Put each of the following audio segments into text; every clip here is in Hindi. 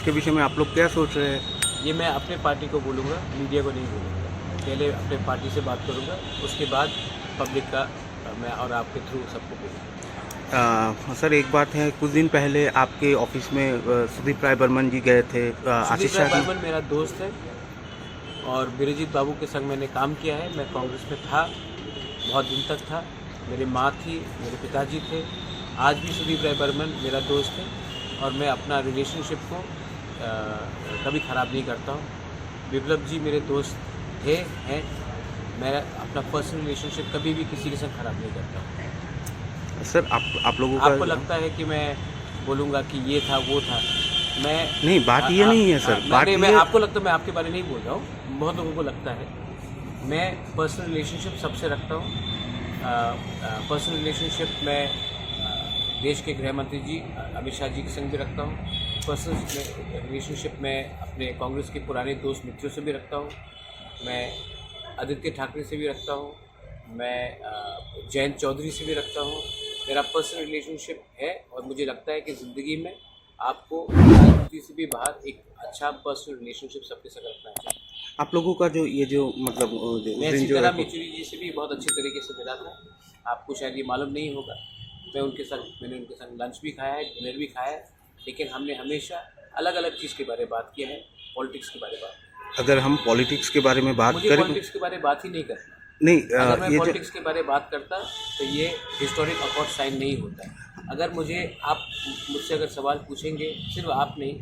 इसके विषय में आप लोग क्या सोच रहे हैं? ये मैं अपने पार्टी को बोलूँगा, मीडिया को नहीं बोलूँगा। पहले अपने पार्टी से बात करूँगा, उसके बाद पब्लिक का मैं और आपके थ्रू सबको बोलूँगा। सर एक बात है, कुछ दिन पहले आपके ऑफिस में सुदीप राय बर्मन जी गए थे। आशीष सुदीप राय शाह बर्मन मेरा दोस्त है और बीरजीत बाबू के संग मैंने काम किया है। मैं कांग्रेस में था, बहुत दिन तक था। मेरी माँ थी, मेरे पिताजी थे। आज भी सुदीप राय बर्मन मेरा दोस्त है और मैं अपना रिलेशनशिप को कभी ख़राब नहीं करता हूँ। विप्लव जी मेरे दोस्त थे, हैं। मैं अपना पर्सनल रिलेशनशिप कभी भी किसी के संग ख़राब नहीं करता हूँ। सर आप लोगों का आपको लगता है कि मैं बोलूँगा कि ये था वो था, मैं नहीं, बात ये नहीं है सर। बात मैं ये आपको लगता है मैं आपके बारे में नहीं बोल रहा हूँ, बहुत लोगों को लगता है। मैं पर्सनल रिलेशनशिप सबसे रखता हूँ। पर्सनल रिलेशनशिप मैं देश के गृह मंत्री जी अमित शाह जी के संग भी रखता हूँ। पर्सनल रिलेशनशिप में अपने कांग्रेस के पुराने दोस्त मित्रों से भी रखता हूँ। मैं आदित्य ठाकरे से भी रखता हूँ। मैं जयंत चौधरी से भी रखता हूँ। मेरा पर्सनल रिलेशनशिप है और मुझे लगता है कि ज़िंदगी में आपको राजनीति से भी बाहर एक अच्छा पर्सनल रिलेशनशिप सबके साथ रखना चाहिए। आप लोगों का जो ये जो मतलब मैं दिन जो सीताराम है, येचुरी जी से भी बहुत अच्छे तरीके से मिला था। आपको शायद ये मालूम नहीं होगा। मैंने उनके संग लंच भी खाया है, डिनर भी खाया है, लेकिन हमने हमेशा अलग अलग चीज़ के बारे में बात किया है, पॉलिटिक्स के बारे में बात। अगर हम पॉलिटिक्स के बारे में बात मुझे करें, पॉलिटिक्स के बारे में बात ही नहीं करना। नहीं अगर मैं ये जो पॉलिटिक्स के बारे में बात करता तो ये हिस्टोरिक अकॉर्ड साइन नहीं होता। अगर आप मुझसे अगर सवाल पूछेंगे, सिर्फ आप नहीं,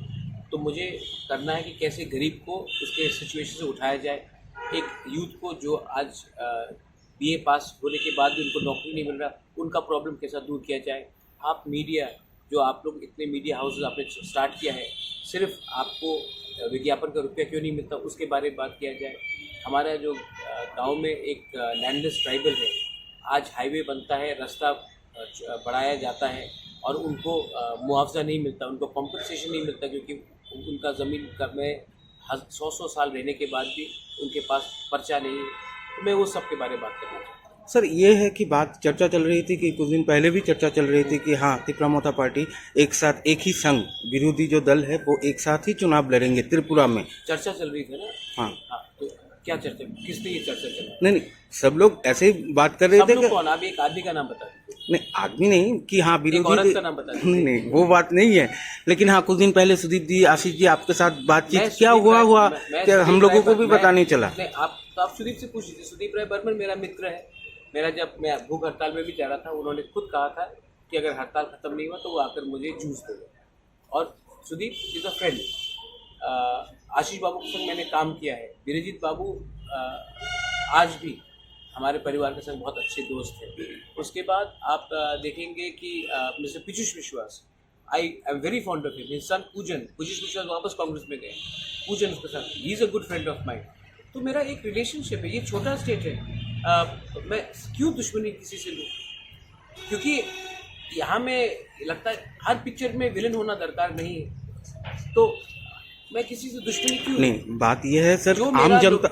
तो मुझे करना है कि कैसे गरीब को उसके सिचुएशन से उठाया जाए। एक यूथ को जो आज बीए पास होने के बाद भी उनको नौकरी नहीं मिल रहा, उनका प्रॉब्लम कैसा दूर किया जाए। आप मीडिया, जो आप लोग इतने मीडिया हाउसेज आपने स्टार्ट किया है, सिर्फ आपको विज्ञापन का रुपया क्यों नहीं मिलता, उसके बारे में बात किया जाए। हमारा जो गांव में एक लैंडलेस ट्राइबल है, आज हाईवे बनता है, रास्ता बढ़ाया जाता है और उनको मुआवजा नहीं मिलता, उनको कॉम्पनसेशन नहीं मिलता, क्योंकि उनका ज़मीन में 100 साल रहने के बाद भी उनके पास पर्चा नहीं है। तो मैं वो सब के बारे में बात करना चाहता हूँ। सर ये है कि बात चर्चा चल रही थी कि कुछ दिन पहले भी चर्चा चल रही थी कि हाँ, तिप्रामोथा पार्टी एक साथ, एक ही संघ, विरोधी जो दल है वो एक साथ ही चुनाव लड़ेंगे त्रिपुरा में। चर्चा चल रही थी ना। हाँ, तो क्या चर्चा, किसने ये चर्चा चला? नहीं, सब लोग ऐसे ही बात कर रहे सब थे लोग कि कौन? आप एक आदमी का नाम बता दीजिए। नहीं, आदमी नहीं कि हाँ एक विरोधी, औरत का नाम बता दीजिए। नहीं वो बात नहीं है, लेकिन हाँ कुछ दिन पहले सुदीप जी, आशीष जी आपके साथ बातचीत मैं क्या सुदीप हुआ राय- हुआ मैं क्या सुदीप हम लोगों राय को भी मैं- पता नहीं चला। नहीं, आप सुदीप से पूछ लीजिए। सुदीप राय बर्मन मेरा मित्र है। मेरा जब मैं भूख हड़ताल में भी जा रहा था, उन्होंने खुद कहा था कि अगर हड़ताल खत्म नहीं हुआ तो वो आकर मुझे जूस देगा। और सुदीप इज़ अ फ्रेंड। आशीष बाबू के संग मैंने काम किया है। बीरजीत बाबू आज भी हमारे परिवार के संग बहुत अच्छे दोस्त हैं। उसके बाद आप देखेंगे कि मिस्टर पीयूष विश्वास, I am very fond of him. His son पूजन विश्वास वापस कांग्रेस में गए। पूजन उसके साथ, he is a good friend of mind. तो मेरा एक रिलेशनशिप है। ये छोटा स्टेट है, मैं क्यों दुश्मनी किसी से लूँ? क्योंकि यहाँ में लगता है हर पिक्चर में विलन होना दरकार नहीं है, तो मैं किसी से दुश्मनी क्यों? नहीं, बात यह है सर, जो आम जनता,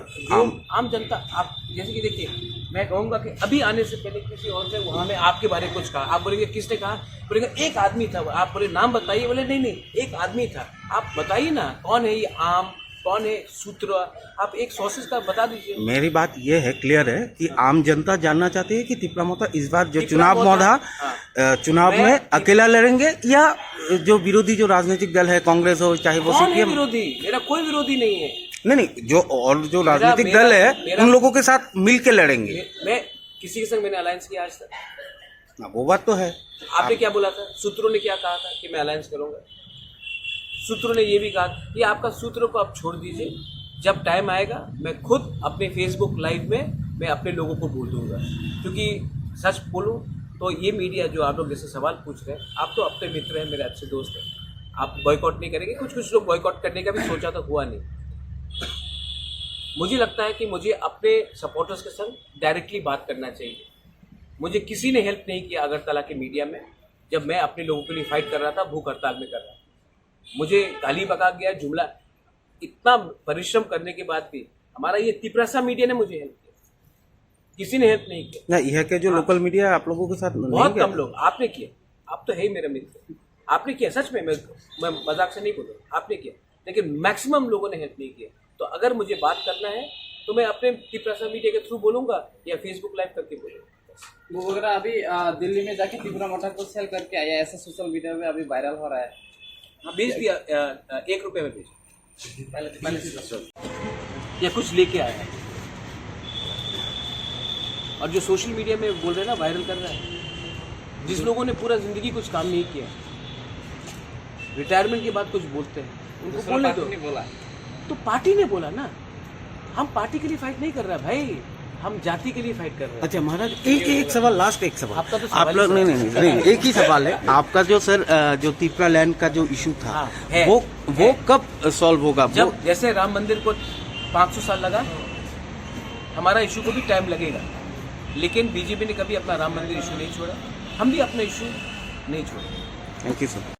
आम जनता, आप जैसे कि देखिए, मैं कहूँगा कि अभी आने से पहले किसी और से वहाँ में आपके बारे में कुछ कहा, आप बोलेंगे किसने कहा? बोलेंगे एक आदमी था। आप बोले नाम बताइए, बोले नहीं एक आदमी था। आप बताइए ना कौन है ये आम, कौन है सूत्र, आप एक सोर्सेज का बता दीजिए। मेरी बात यह है, क्लियर है कि आम जनता जानना चाहती है कि तिप्रामोथा इस बार जो चुनाव मौधा चुनाव में अकेला लड़ेंगे या जो विरोधी जो राजनीतिक दल है, कांग्रेस हो चाहे वो सीपीएम। विरोधी? मेरा कोई विरोधी नहीं है। नहीं, जो राजनीतिक दल है उन लोगों के साथ मिल के लड़ेंगे। मैं किसी के संग मैंने अलायंस किया आज तक? वो बात तो है। आपने क्या बोला था? सूत्रों ने क्या कहा था कि मैं अलायंस करूंगा? सूत्रों ने ये भी कहा कि आपका सूत्रों को आप छोड़ दीजिए, जब टाइम आएगा मैं खुद अपने फेसबुक लाइव में मैं अपने लोगों को बोल दूंगा। क्योंकि सच बोलूं तो ये मीडिया जो आप लोग जैसे सवाल पूछ रहे हैं, आप तो अपने मित्र हैं, मेरे अच्छे दोस्त हैं, आप बॉयकॉट नहीं करेंगे। कुछ लोग बॉयकॉट करने का भी सोचा तो हुआ नहीं। मुझे लगता है कि मुझे अपने सपोर्टर्स के संग डायरेक्टली बात करना चाहिए। मुझे किसी ने हेल्प नहीं किया अगरतला के मीडिया में, जब मैं अपने लोगों के लिए फाइट कर रहा था, भूख हड़ताल में कर रहा था। मुझे गाली बका गया, जुमला, इतना परिश्रम करने के बाद भी हमारा ये तिपरासा मीडिया ने मुझे हेल्प किया, किसी ने हेल्प नहीं किया। यह के जो लोकल मीडिया आप लोगों के साथ बहुत कम लोग। आपने किया, आप तो है ही मेरा मित्र, आपने किया। सच में मैं मजाक से नहीं बोल रहा, आपने किया। लेकिन मैक्सिमम लोगों ने हेल्प नहीं किया। तो अगर मुझे बात करना है तो मैं अपने त्रिपुरा मीडिया के थ्रू बोलूँगा या फेसबुक लाइव करके बोलूँगा। वो वगैरह अभी दिल्ली में जाके त्रिपुरा मठा को सेल करके आया, ऐसा सोशल मीडिया में अभी वायरल हो रहा है। हाँ भेज दिया, 1 रुपये में भेजा या कुछ लेके आया है। और जो सोशल मीडिया में बोल रहे हैं ना, वायरल कर रहा है, जिस लोगों ने पूरा जिंदगी कुछ काम नहीं किया, रिटायरमेंट के बाद कुछ बोलते हैं, उनको बोलने दो। बोला तो पार्टी ने बोला ना, हम पार्टी के लिए फाइट नहीं कर रहे भाई, हम जाति के लिए फाइट कर रहे हैं। अच्छा महाराज, एक सवाल, लास्ट एक सवाल आपका तो आप सवाल लोग ही नहीं, एक ही सवाल है आपका। जो सर जो त्रिपुरा लैंड का जो इशू था, हाँ, है, वो कब सॉल्व होगा? जब जैसे राम मंदिर को 500 साल लगा, हमारा इशू को भी टाइम लगेगा। लेकिन बीजेपी ने कभी अपना राम मंदिर इशू नहीं छोड़ा, हम भी अपना इशू नहीं छोड़ेंगे। Thank you sir.